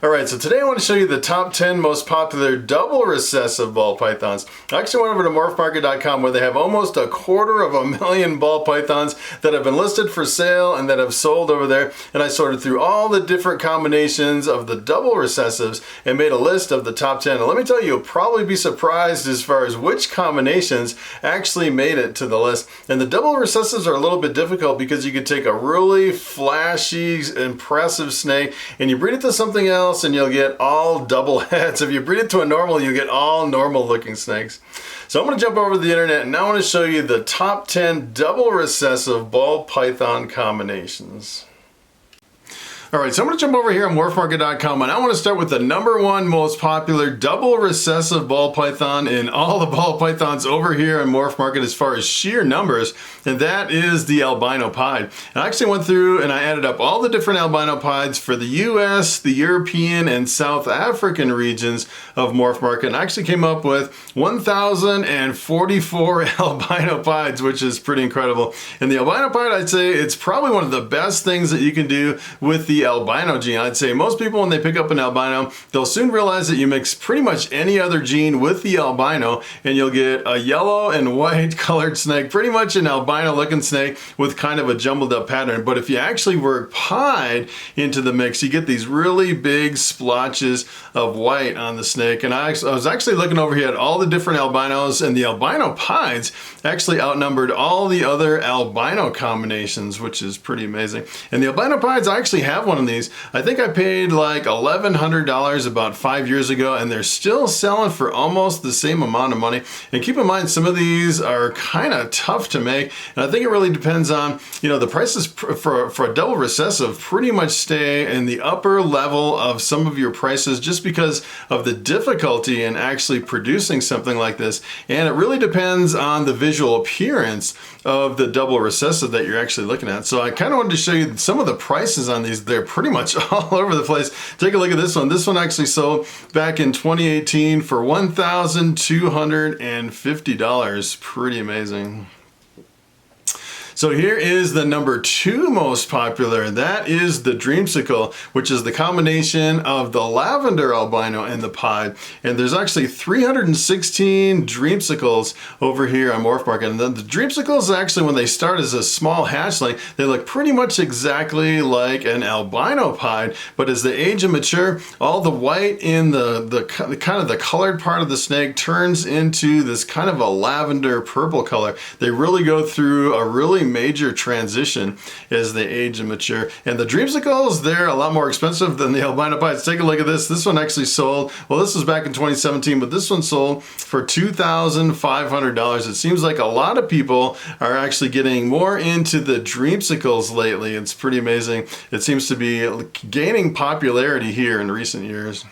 Alright, so today I want to show you the top 10 most popular double recessive ball pythons. I actually went over to Morphmarket.com where they have almost 250,000 ball pythons that have been listed for sale and that have sold over there. And I sorted through all the different combinations of the double recessives and made a list of the top 10. And let me tell you, you'll probably be surprised as far as which combinations actually made it to the list. And the double recessives are a little bit difficult because you could take a really flashy, impressive snake and you breed it to something else and you'll get all double heads. If you breed it to a normal, you get all normal looking snakes. So I'm going to jump over to the internet and now I want to show you the top 10 double recessive ball python combinations. Alright, so I'm going to jump over here on Morphmarket.com and I want to start with the #1 most popular double recessive ball python in all the ball pythons over here on Morphmarket as far as sheer numbers, and that is the albino pied. And I actually went through and I added up all the different albino pieds for the US, the European, and South African regions of Morphmarket, and I actually came up with 1,044 albino pieds, which is pretty incredible. And the albino pied, I'd say it's probably one of the best things that you can do with the albino gene. I'd say most people, when they pick up an albino, they'll soon realize that you mix pretty much any other gene with the albino and you'll get a yellow and white colored snake, pretty much an albino looking snake with kind of a jumbled up pattern. But if you actually work pied into the mix, you get these really big splotches of white on the snake. And I was actually looking over here at all the different albinos, and the albino pieds actually outnumbered all the other albino combinations, which is pretty amazing. And the albino pieds, I actually have one of these. I think I paid like $1,100 about 5 years ago, and they're still selling for almost the same amount of money. And keep in mind, some of these are kind of tough to make, and I think it really depends on, you know, the prices for a double recessive pretty much stay in the upper level of some of your prices just because of the difficulty in actually producing something like this. And it really depends on the visual appearance of the double recessive that you're actually looking at. So I kind of wanted to show you some of the prices on these. They're pretty much all over the place. Take a look at this one. This one actually sold back in 2018 for $1,250. Pretty amazing. So here is the #2 most popular. That is the dreamsicle, which is the combination of the lavender albino and the pied. And there's actually 316 dreamsicles over here on Morphmarket. And then the dreamsicles, actually, when they start as a small hatchling, they look pretty much exactly like an albino pied. But as they age and mature, all the white in the kind of the colored part of the snake turns into this kind of a lavender purple color. They really go through a really major transition as they age and mature. And the dreamsicles, they're a lot more expensive than the albino pieds. Take a look at this. This one actually sold, well, this was back in 2017, but this one sold for $2,500. It seems like a lot of people are actually getting more into the dreamsicles lately. It's pretty amazing. It seems to be gaining popularity here in recent years.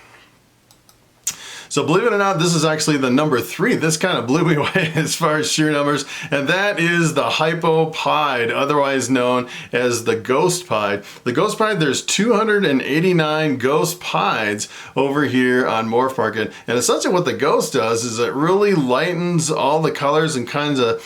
So believe it or not, this is actually the #3. This kind of blew me away as far as sheer numbers, and that is the hypo pied, otherwise known as the ghost pied. The ghost pied, there's 289 ghost pieds over here on Morphmarket, and essentially what the ghost does is it really lightens all the colors and kind of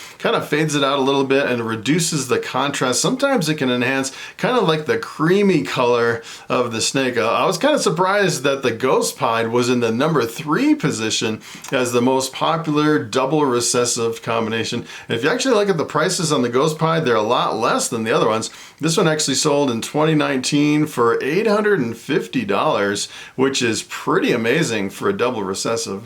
fades it out a little bit and reduces the contrast. Sometimes it can enhance kind of like the creamy color of the snake. I was kind of surprised that the ghost pied was in the #3 position as the most popular double recessive combination. And if you actually look at the prices on the ghost pied, they're a lot less than the other ones. This one actually sold in 2019 for $850, which is pretty amazing for a double recessive.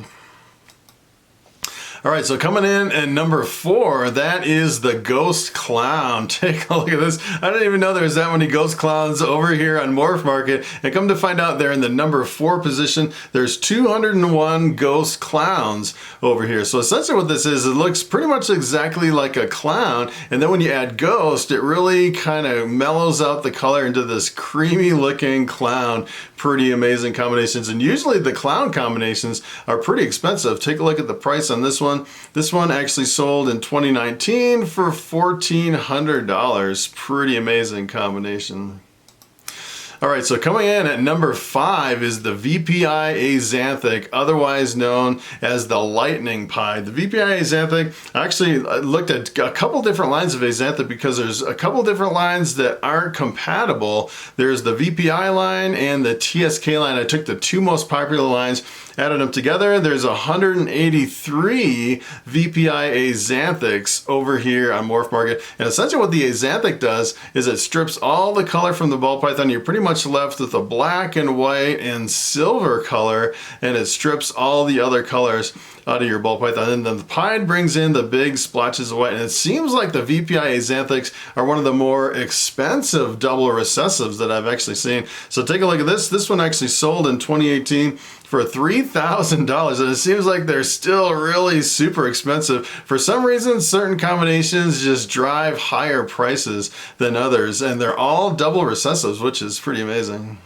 All right, so coming in at #4, that is the ghost clown. Take a look at this. I didn't even know there was that many ghost clowns over here on Morphmarket. And come to find out, they're in the #4 position. There's 201 ghost clowns over here. So essentially what this is, it looks pretty much exactly like a clown. And then when you add ghost, it really kind of mellows out the color into this creamy looking clown. Pretty amazing combinations. And usually the clown combinations are pretty expensive. Take a look at the price on this one. This one actually sold in 2019 for $1,400. Pretty amazing combination. All right, so coming in at number 5 is the VPI Axanthic, otherwise known as the Lightning Pied. The VPI Axanthic, I actually looked at a couple different lines of Axanthic because there's a couple different lines that aren't compatible. There's the VPI line and the TSK line. I took the two most popular lines, added them together. There's 183 VPI Axanthics over here on Morphmarket. And essentially what the Axanthic does is it strips all the color from the ball python. You're pretty much left with a black and white and silver color, and it strips all the other colors out of your ball python. And then the Pied brings in the big splotches of white. And it seems like the VPI Axanthics are one of the more expensive double recessives that I've actually seen. So take a look at this. This one actually sold in 2018 for $3,000, and it seems like they're still really super expensive. For some reason, certain combinations just drive higher prices than others, and they're all double recessives, which is pretty amazing.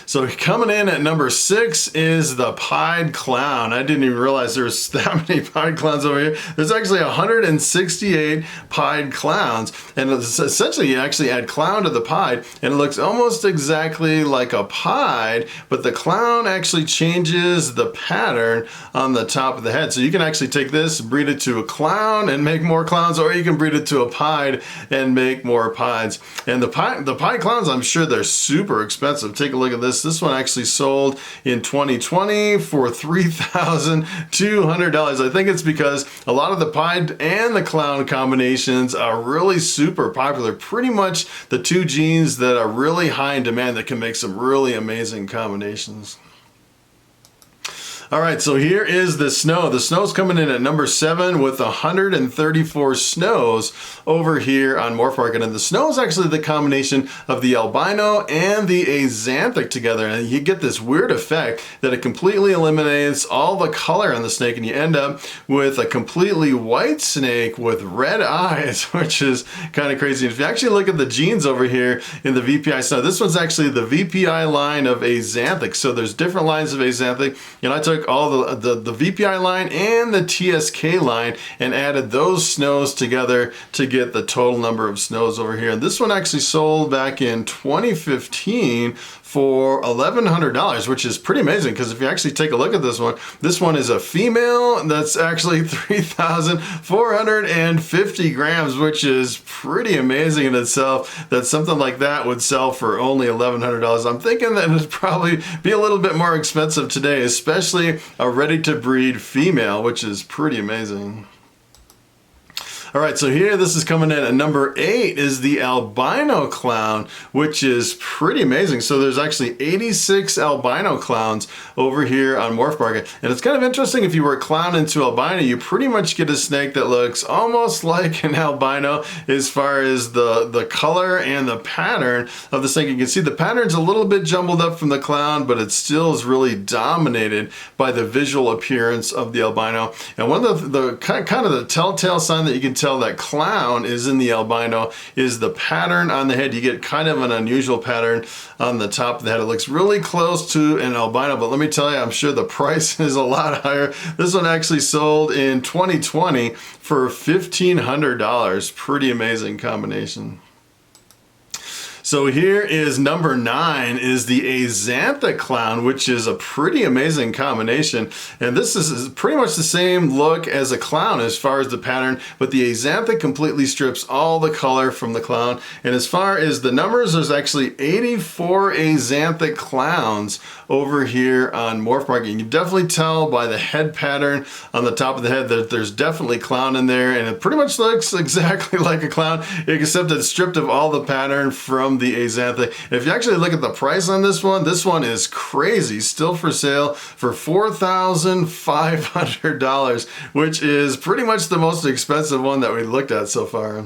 So coming in at number 6 is the Pied Clown. I didn't even realize there's that many Pied Clowns over here. There's actually 168 Pied Clowns, and it's essentially you actually add clown to the Pied, and it looks almost exactly like a Pied, but the clown actually changes the pattern on the top of the head. So you can actually take this, breed it to a clown and make more clowns, or you can breed it to a Pied and make more Pieds. And the Pied Clowns, I'm sure they're super expensive. Take a look at this. This one actually sold in 2020 for $3,200. I think it's because a lot of the Pied and the clown combinations are really super popular. Pretty much the two genes that are really high in demand that can make some really amazing combinations. All right, so here is the snow. The snow's coming in at number 7 with 134 snows over here on Morphmarket. And the snow is actually the combination of the albino and the Axanthic together. And you get this weird effect that it completely eliminates all the color on the snake, and you end up with a completely white snake with red eyes, which is kind of crazy. If you actually look at the genes over here in the VPI snow, this one's actually the VPI line of Axanthic. So there's different lines of Axanthic, and I took all the VPI line and the TSK line and added those snows together to get the total number of snows over here. And this one actually sold back in 2015 for $1,100, which is pretty amazing, because if you actually take a look at this one is a female that's actually 3,450 grams, which is pretty amazing in itself, that something like that would sell for only $1,100. I'm thinking that it'd probably be a little bit more expensive today, especially a ready-to-breed female, which is pretty amazing. All right, so here this is coming in at number 8 is the albino clown, which is pretty amazing. So there's actually 86 albino clowns over here on Morphmarket. And it's kind of interesting, if you were clown into albino, you pretty much get a snake that looks almost like an albino as far as the color and the pattern of the snake. You can see the pattern's a little bit jumbled up from the clown, but it still is really dominated by the visual appearance of the albino. And one of the kind of the telltale sign that you can tell that clown is in the albino is the pattern on the head. You get kind of an unusual pattern on the top of the head. It looks really close to an albino, but let me tell you, I'm sure the price is a lot higher. This one actually sold in 2020 for $1,500. Pretty amazing combination. So here is number 9 is the Axanthic clown, which is a pretty amazing combination. And this is pretty much the same look as a clown as far as the pattern, but the Axanthic completely strips all the color from the clown. And as far as the numbers, there's actually 84 Axanthic clowns over here on Morphmarket. You can definitely tell by the head pattern on the top of the head that there's definitely clown in there, and it pretty much looks exactly like a clown, except it's stripped of all the pattern from the Axanthic. If you actually look at the price on this one is crazy. Still for sale for $4,500, which is pretty much the most expensive one that we looked at so far.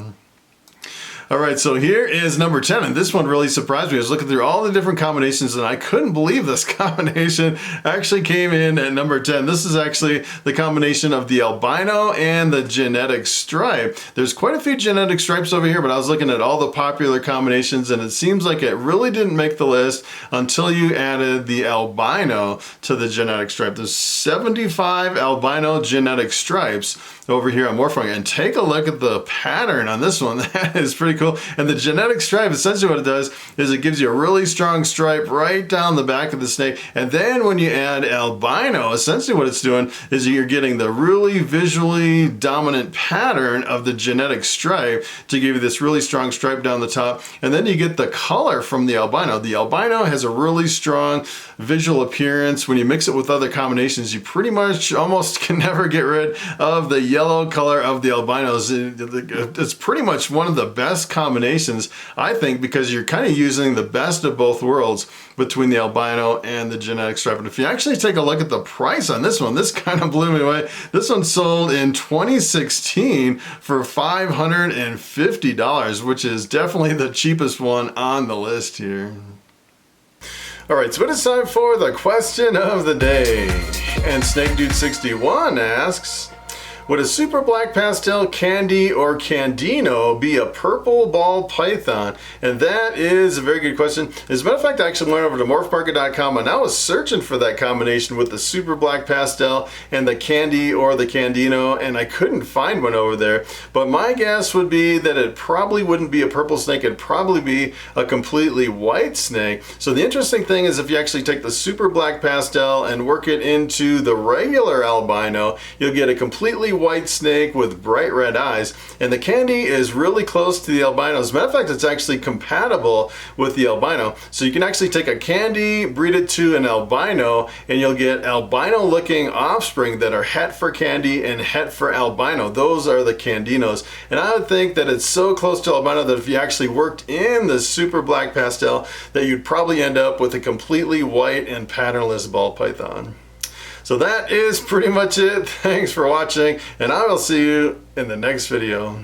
All right, so here is number 10, and this one really surprised me. I was looking through all the different combinations, and I couldn't believe this combination actually came in at number 10. This is actually the combination of the albino and the genetic stripe. There's quite a few genetic stripes over here, but I was looking at all the popular combinations, and it seems like it really didn't make the list until you added the albino to the genetic stripe. There's 75 albino genetic stripes over here on Morphmarket, and take a look at the pattern on this one. That is pretty cool. cool. And the genetic stripe, essentially what it does is it gives you a really strong stripe right down the back of the snake. And then when you add albino, essentially what it's doing is you're getting the really visually dominant pattern of the genetic stripe to give you this really strong stripe down the top. And then you get the color from the albino. The albino has a really strong visual appearance. When you mix it with other combinations, you pretty much almost can never get rid of the yellow color of the albinos. It's pretty much one of the best combinations, I think, because you're kind of using the best of both worlds between the albino and the genetic stripe. And if you actually take a look at the price on this one, this kind of blew me away. This one sold in 2016 for $550, which is definitely the cheapest one on the list here. All right, so it is time for the question of the day. And Snake Dude 61 asks, would a super black pastel candy or candino be a purple ball python? And that is a very good question. As a matter of fact, I actually went over to morphmarket.com and I was searching for that combination with the super black pastel and the candy or the candino, and I couldn't find one over there. But my guess would be that it probably wouldn't be a purple snake, it'd probably be a completely white snake. So the interesting thing is if you actually take the super black pastel and work it into the regular albino, you'll get a completely white snake with bright red eyes, and the candy is really close to the albino. As a matter of fact, it's actually compatible with the albino. So you can actually take a candy, breed it to an albino, and you'll get albino looking offspring that are het for candy and het for albino. Those are the candinos. And I would think that it's so close to albino that if you actually worked in the super black pastel, that you'd probably end up with a completely white and patternless ball python. So that is pretty much it. Thanks for watching, and I will see you in the next video.